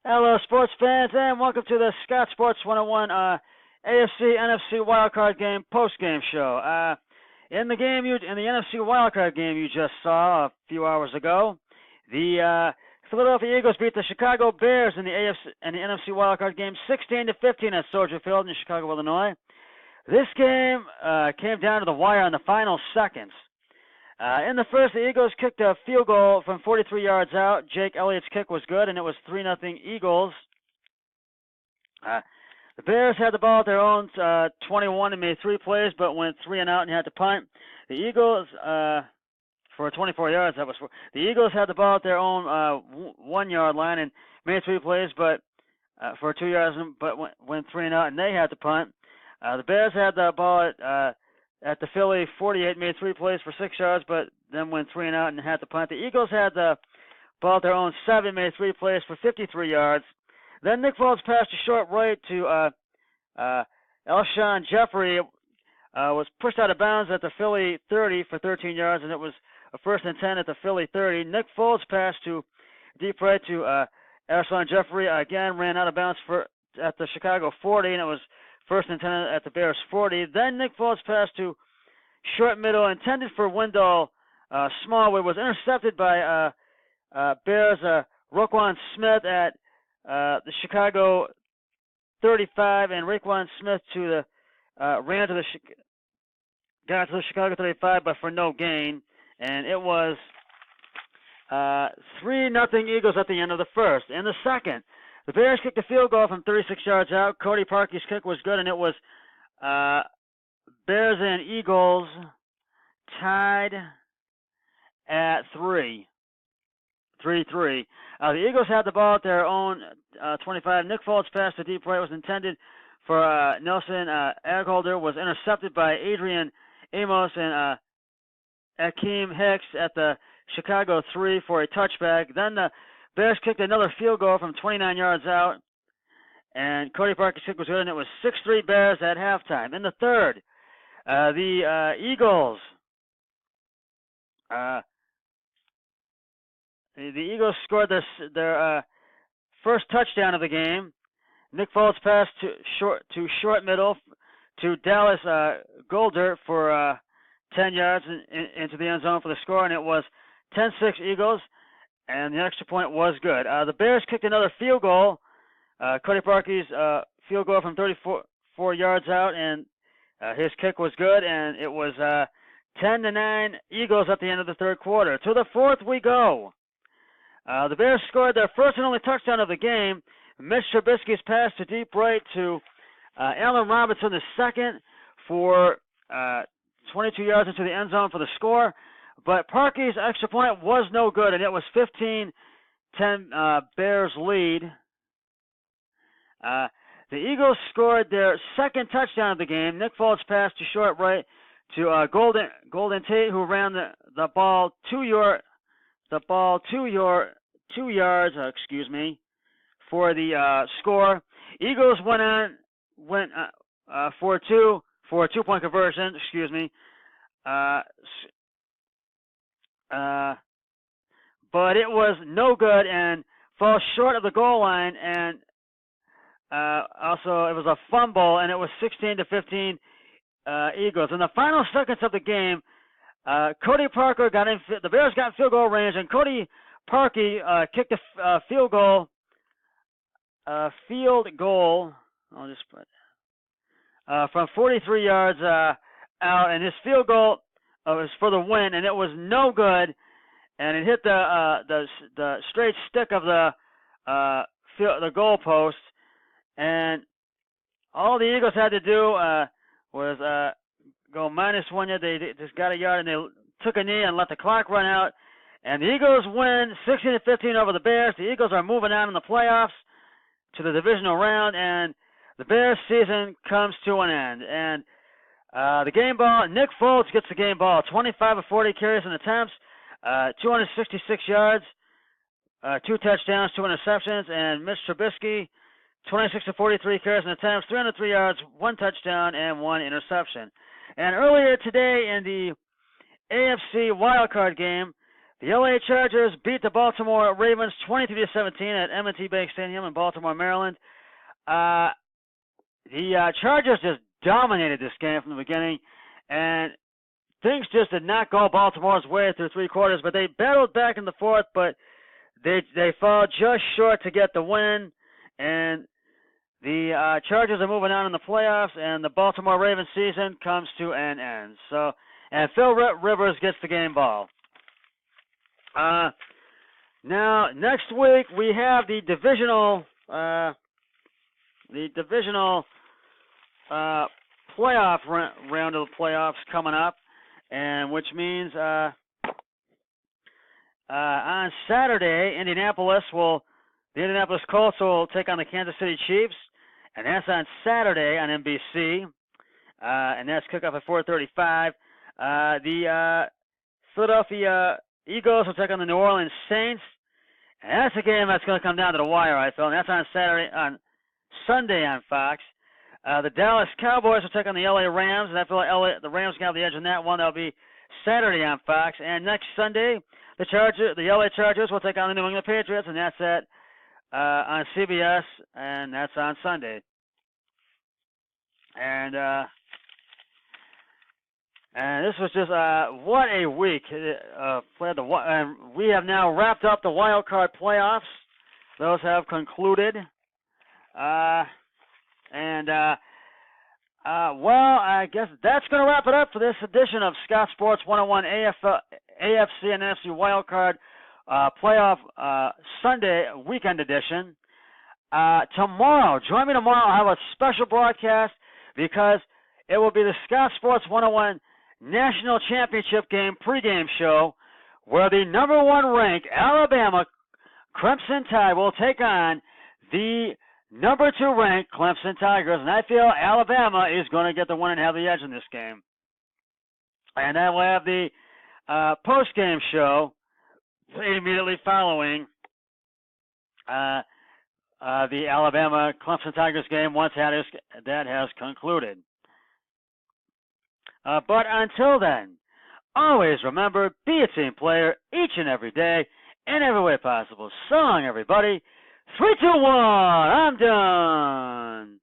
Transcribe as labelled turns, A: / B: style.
A: Hello, sports fans, and welcome to the Scott Sports 101 AFC NFC wildcard game post-game show. In the NFC wildcard game you just saw a few hours ago, the Philadelphia Eagles beat the Chicago Bears in the AFC and the NFC wildcard game 16-15 at Soldier Field in Chicago, Illinois. This game came down to the wire in the final seconds. In the first, the Eagles kicked a field goal from 43 yards out. Jake Elliott's kick was good, and it was 3-0 Eagles. The Bears had the ball at their own 21 and made 3 plays, but went 3 and out and had to punt. The Eagles, for 24 yards, the Eagles had the ball at their own 1 yard line and made 3 plays, but for 2 yards, but went 3 and out, and they had to punt. The Bears had the ball at the Philly 48, made 3 plays for 6 yards, but then went 3 and out and had to punt. The Eagles had the ball at their own 7, made 3 plays for 53 yards. Then Nick Foles passed a short right to Alshon Jeffrey. Was pushed out of bounds at the Philly 30 for 13 yards, and it was a 1st and 10 at the Philly 30. Nick Foles passed to deep right to Alshon Jeffrey. Again, ran out of bounds at the Chicago 40, and it was 1st and 10 at the Bears 40. Then Nick Foles passed to short middle, intended for Wendell Smallwood, was intercepted by Bears Roquan Smith at the Chicago 35, and Roquan Smith got to the Chicago 35, but for no gain, and it was 3-0 Eagles at the end of the first. In the second, the Bears kicked a field goal from 36 yards out. Cody Parkey's kick was good, and it was Bears and Eagles tied at 3-3. The Eagles had the ball at their own 25. Nick Foles' pass to deep right was intended for Nelson Agholder, was intercepted by Adrian Amos and Akeem Hicks at the Chicago 3 for a touchback. Then the Bears kicked another field goal from 29 yards out, and Cody Parker's kick was good, and it was 6-3 Bears at halftime. In the third, the Eagles scored their first touchdown of the game. Nick Foles passed to short middle to Dallas Goedert for 10 yards into the end zone for the score, and it was 10-6 Eagles, and the extra point was good. The Bears kicked another field goal, Cody Parkey's field goal from 34 yards out, and his kick was good, and it was 10-9 Eagles at the end of the third quarter. To the fourth we go. The Bears scored their first and only touchdown of the game. Mitch Trubisky's pass to deep right to Allen Robinson II for 22 yards into the end zone for the score. But Parkey's extra point was no good, and it was 15-10 Bears lead. The Eagles scored their second touchdown of the game. Nick Foles passed to short right to Golden Tate, who ran the ball 2 yards, for the score. Eagles went for a 2-point conversion. But it was no good and falls short of the goal line, and also it was a fumble, and it was 16-15 Eagles. In the final seconds of the game, Cody Parker the Bears got field goal range, and Cody Parkey kicked a field goal. I'll just put from 43 yards out, and his field goal was for the win, and it was no good, and it hit the straight stick of the goal post, and all the Eagles had to do was go -1 yard. They just got a yard, and they took a knee and let the clock run out, and the Eagles win 16-15 over the Bears. The Eagles are moving on in the playoffs to the divisional round, and the Bears season comes to an end. And the game ball, Nick Foles gets the game ball, 25 of 40 carries and attempts, 266 yards, 2 touchdowns, 2 interceptions, and Mitch Trubisky, 26 of 43 carries and attempts, 303 yards, 1 touchdown, and 1 interception. And earlier today in the AFC wildcard game, The LA Chargers beat the Baltimore Ravens 23-17 at M&T Bank Stadium in Baltimore, Maryland. The Chargers just dominated this game from the beginning, and things just did not go Baltimore's way through 3 quarters, but they battled back in the fourth, but they fell just short to get the win, and the Chargers are moving on in the playoffs, and the Baltimore Ravens season comes to an end. So, and Phil Rivers gets the game ball. Now, next week we have the divisional playoff round of the playoffs coming up, and which means on Saturday, the Indianapolis Colts will take on the Kansas City Chiefs, and that's on Saturday on NBC, and that's kickoff at 4:35. The Philadelphia Eagles will take on the New Orleans Saints, and that's a game that's going to come down to the wire, I feel, and that's on Sunday on Fox. The Dallas Cowboys will take on the LA Rams, and I feel like the Rams can have the edge on that one. That'll be Saturday on Fox. And next Sunday, the LA Chargers will take on the New England Patriots, and that's on CBS, and that's on Sunday. And this was just what a week. And we have now wrapped up the wild card playoffs. Those have concluded. Well, I guess that's going to wrap it up for this edition of Scott Sports 101 AFC and NFC Wildcard Playoff Sunday Weekend Edition. Tomorrow, join me tomorrow. I'll have a special broadcast because it will be the Scott Sports 101 National Championship Game pregame show where the number 1 ranked Alabama Crimson Tide will take on the number 2 ranked Clemson Tigers, and I feel Alabama is going to get the win and have the edge in this game. And I will have the post-game show immediately following the Alabama Clemson Tigers game once that has concluded. But until then, always remember, be a team player each and every day in every way possible. So long, everybody. 3, 2, 1, I'm done.